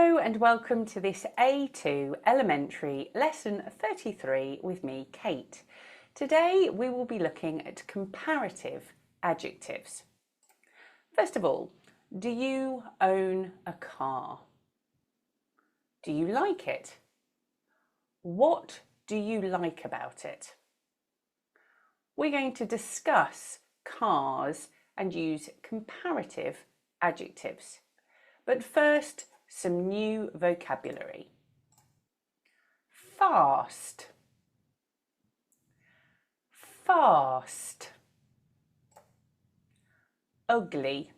Hello and welcome to this A2 Elementary Lesson 33 with me, Kate. Today we will be looking at comparative adjectives. First of all, do you own a car? Do you like it? What do you like about it? We're going to discuss cars and use comparative adjectives. But first, some new vocabulary. Fast, fast. Ugly,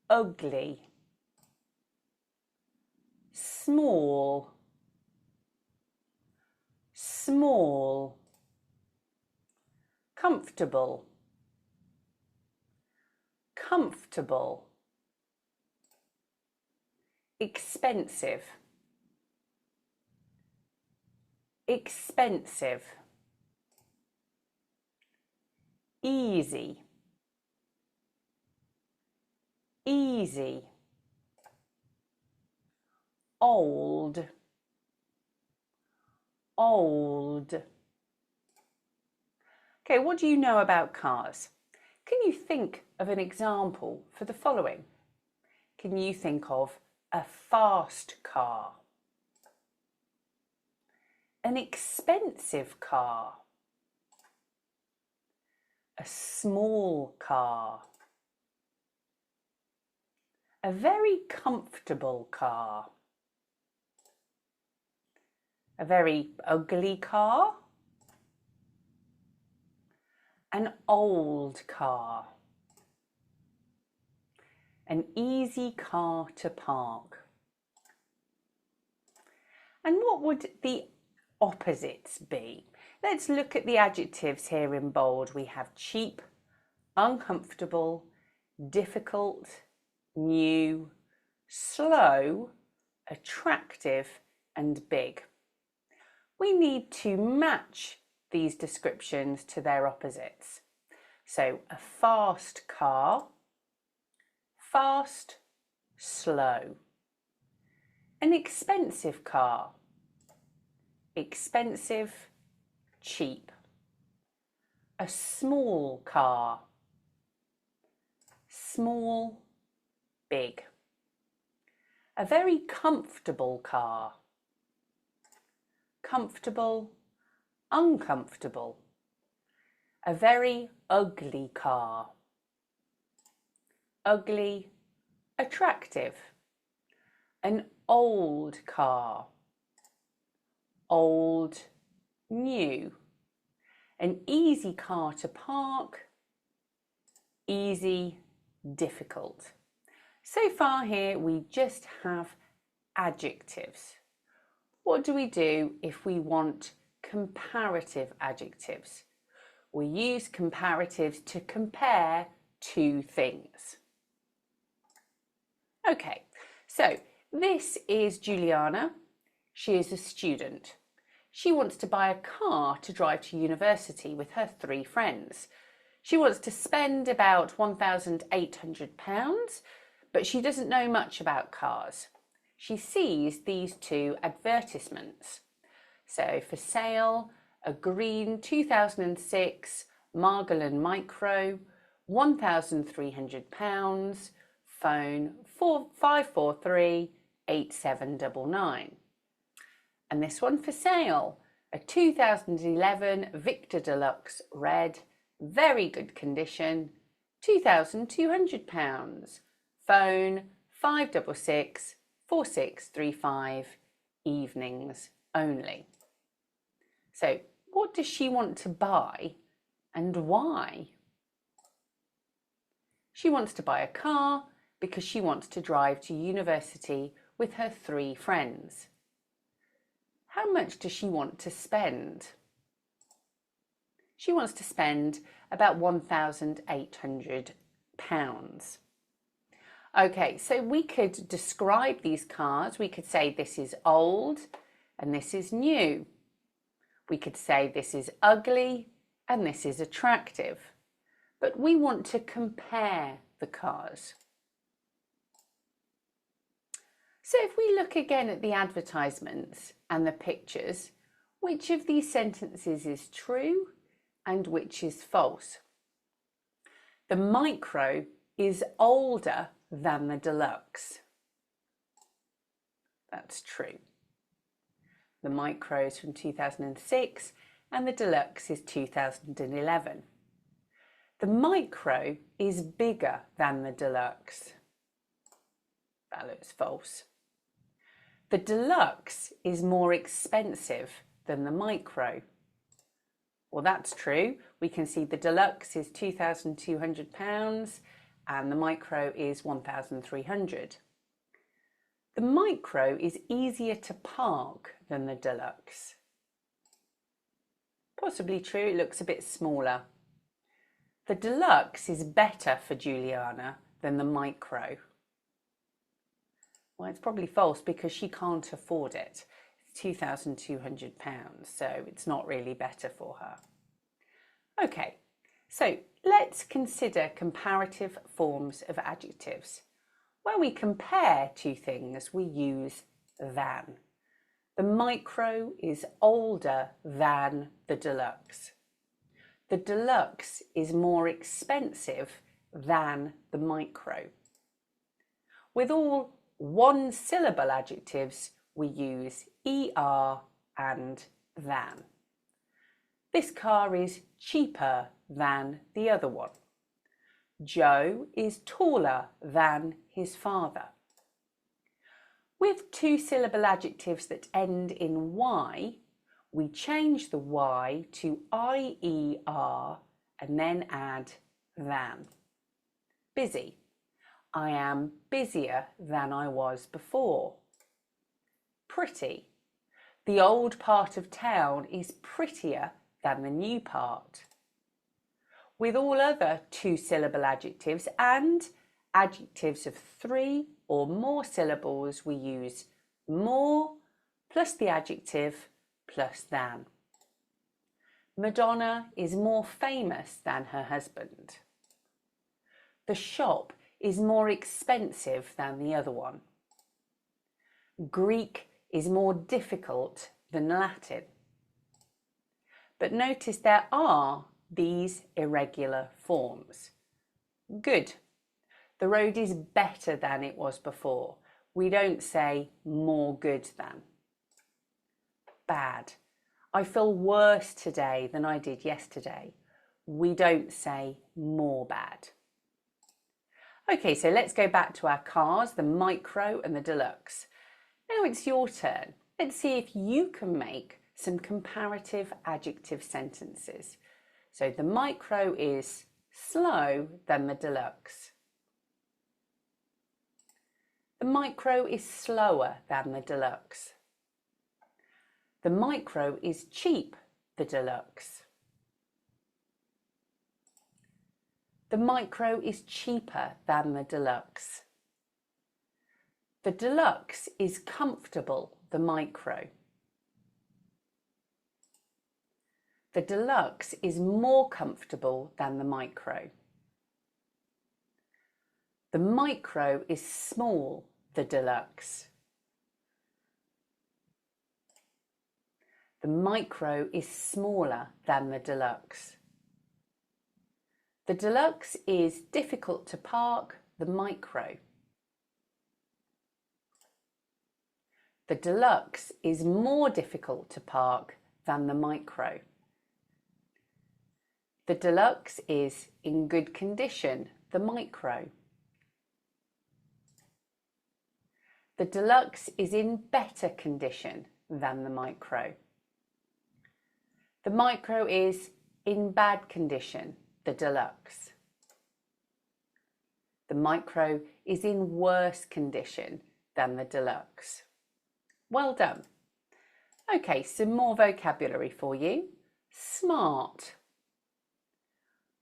ugly. Small, small. Comfortable, comfortable. Expensive, expensive. Easy, easy. Old, old. Okay, what do you know about cars? Can you think of an example for the following? Can you think of a fast car? An expensive car? A small car? A very comfortable car? A very ugly car? An old car? An easy car to park? And what would the opposites be? Let's look at the adjectives here in bold. We have cheap, uncomfortable, difficult, new, slow, attractive, and big. We need to match these descriptions to their opposites. So a fast car, fast, slow. An expensive car, expensive, cheap. A small car, small, big. A very comfortable car, comfortable, uncomfortable. A very ugly car, ugly, attractive. An old car, old, new. An easy car to park, easy, difficult. So far here we just have adjectives. What do we do if we want comparative adjectives? We use comparatives to compare two things. Okay, so this is Juliana. She is a student. She wants to buy a car to drive to university with her 3 friends. She wants to spend about £1,800, but she doesn't know much about cars. She sees these 2 advertisements. So for sale, a green 2006 Margolin Micro, £1,300, phone 543 8799. And this one for sale, a 2011 Victor Deluxe Red, very good condition, £2,200, phone 566 4635, evenings only. So what does she want to buy and why? She wants to buy a car because she wants to drive to university with her 3 friends. How much does she want to spend? She wants to spend about £1,800. Okay, so we could describe these cars. We could say this is old and this is new. We could say this is ugly and this is attractive. But we want to compare the cars. So if we look again at the advertisements and the pictures, which of these sentences is true and which is false? The Micro is older than the Deluxe. That's true. The Micro is from 2006 and the Deluxe is 2011. The Micro is bigger than the Deluxe. That looks false. The Deluxe is more expensive than the Micro. Well, that's true. We can see the Deluxe is £2,200 and the Micro is £1,300. The Micro is easier to park than the Deluxe. Possibly true, it looks a bit smaller. The Deluxe is better for Juliana than the Micro. Well, it's probably false because she can't afford it. It's £2,200, so it's not really better for her. Okay, so let's consider comparative forms of adjectives. When we compare two things, we use than. The Micro is older than the Deluxe. The Deluxe is more expensive than the Micro. With all one-syllable adjectives, we use er and than. This car is cheaper than the other one. Joe is taller than his father. With two-syllable adjectives that end in y, we change the y to IER and then add than. Busy. I am busier than I was before. Pretty. The old part of town is prettier than the new part. With all other two-syllable adjectives and adjectives of 3 or more syllables, we use more plus the adjective plus than. Madonna is more famous than her husband. The shop is more expensive than the other one. Greek is more difficult than Latin. But notice there are these irregular forms. Good. The road is better than it was before. We don't say more good than. Bad. I feel worse today than I did yesterday. We don't say more bad. Okay, so let's go back to our cars, the Micro and the Deluxe. Now it's your turn. Let's see if you can make some comparative adjective sentences. So the Micro is slow than the Deluxe. The Micro is slower than the Deluxe. The Micro is cheap, the Deluxe. The Micro is cheaper than the Deluxe. The Deluxe is comfortable, the Micro. The Deluxe is more comfortable than the Micro. The Micro is small, the Deluxe. The Micro is smaller than the Deluxe. The Deluxe is difficult to park, the Micro. The Deluxe is more difficult to park than the Micro. The Deluxe is in good condition, the Micro. The Deluxe is in better condition than the Micro. The Micro is in bad condition, the Deluxe. The Micro is in worse condition than the Deluxe. Well done. Okay, some more vocabulary for you. Smart.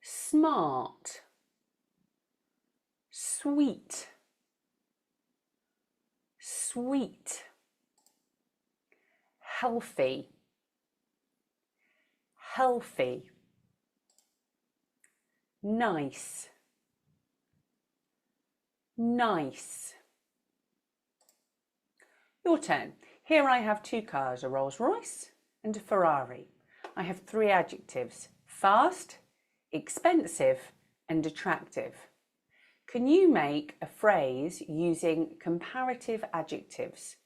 Smart. Sweet. Sweet. Healthy. Healthy. Nice. Nice. Your turn. Here I have two cars, a Rolls-Royce and a Ferrari. I have three adjectives: fast, expensive and attractive. Can you make a phrase using comparative adjectives?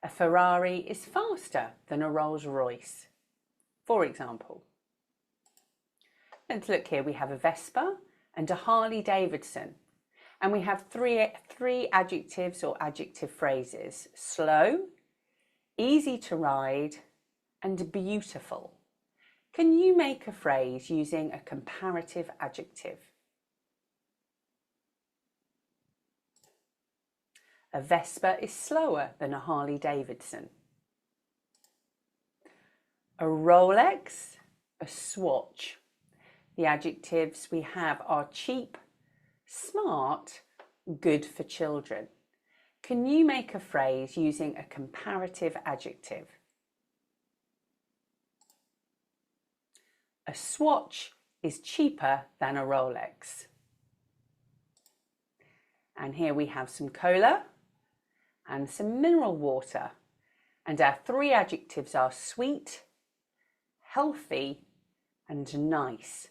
A Ferrari is faster than a Rolls-Royce, for example. Let's look here. We have a Vespa and a Harley Davidson. And we have three adjectives or adjective phrases: slow, easy to ride, and beautiful. Can you make a phrase using a comparative adjective? A Vespa is slower than a Harley Davidson. A Rolex, a swatch. The adjectives we have are cheap, smart, good for children. Can you make a phrase using a comparative adjective? A swatch is cheaper than a Rolex. And here we have some cola and some mineral water. And our three adjectives are sweet, healthy, and nice.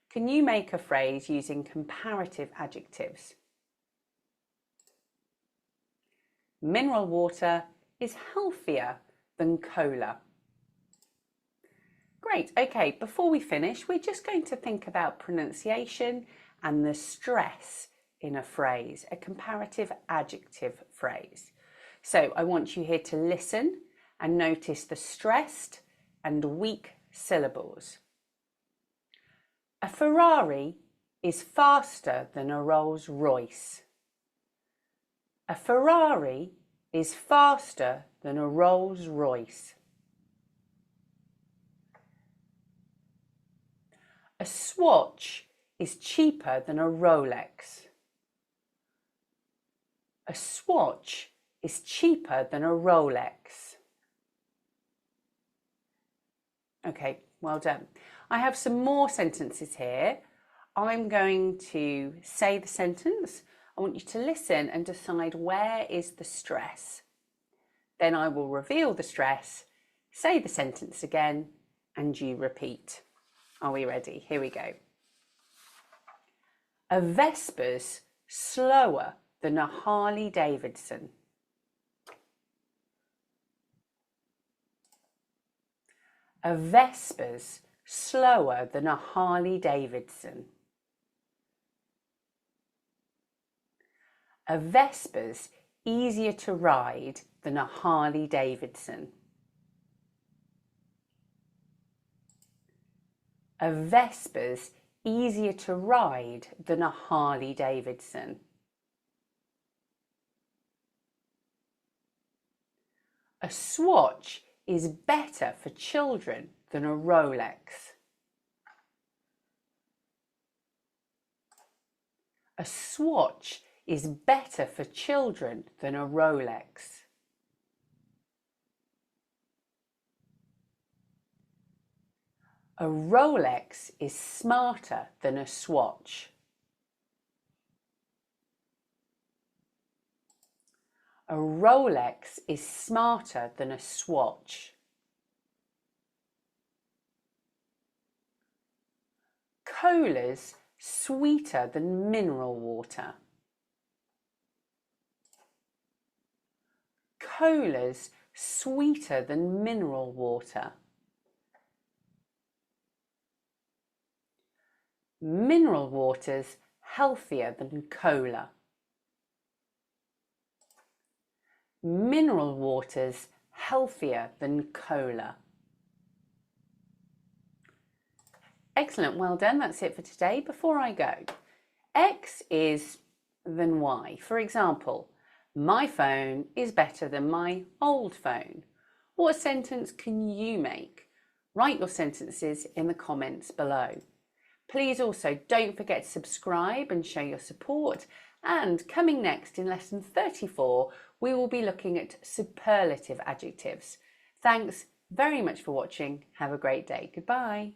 Can you make a phrase using comparative adjectives? Mineral water is healthier than cola. Great, okay, before we finish, we're just going to think about pronunciation and the stress in a phrase, a comparative adjective phrase. So I want you here to listen and notice the stressed and weak syllables. A Ferrari is faster than a Rolls-Royce. A Ferrari is faster than a Rolls-Royce. A swatch is cheaper than a Rolex. A swatch is cheaper than a Rolex. Okay, well done. I have some more sentences here. I'm going to say the sentence. I want you to listen and decide where is the stress. Then I will reveal the stress, say the sentence again, and you repeat. Are we ready? Here we go. A Vespa's slower than a Harley Davidson. A Vespa's slower than a Harley Davidson. A Vespa's easier to ride than a Harley Davidson. A Vespa's easier to ride than a Harley Davidson. A swatch is better for children than a Rolex. A swatch is better for children than a Rolex. A Rolex is smarter than a swatch. A Rolex is smarter than a swatch. Cola's sweeter than mineral water. Cola's sweeter than mineral water. Mineral water's healthier than cola. Mineral water's healthier than cola. Excellent, well done. That's it for today. Before I go, X is than Y. For example, my phone is better than my old phone. What sentence can you make? Write your sentences in the comments below. Please also don't forget to subscribe and show your support. And coming next in lesson 34, we will be looking at superlative adjectives. Thanks very much for watching. Have a great day. Goodbye.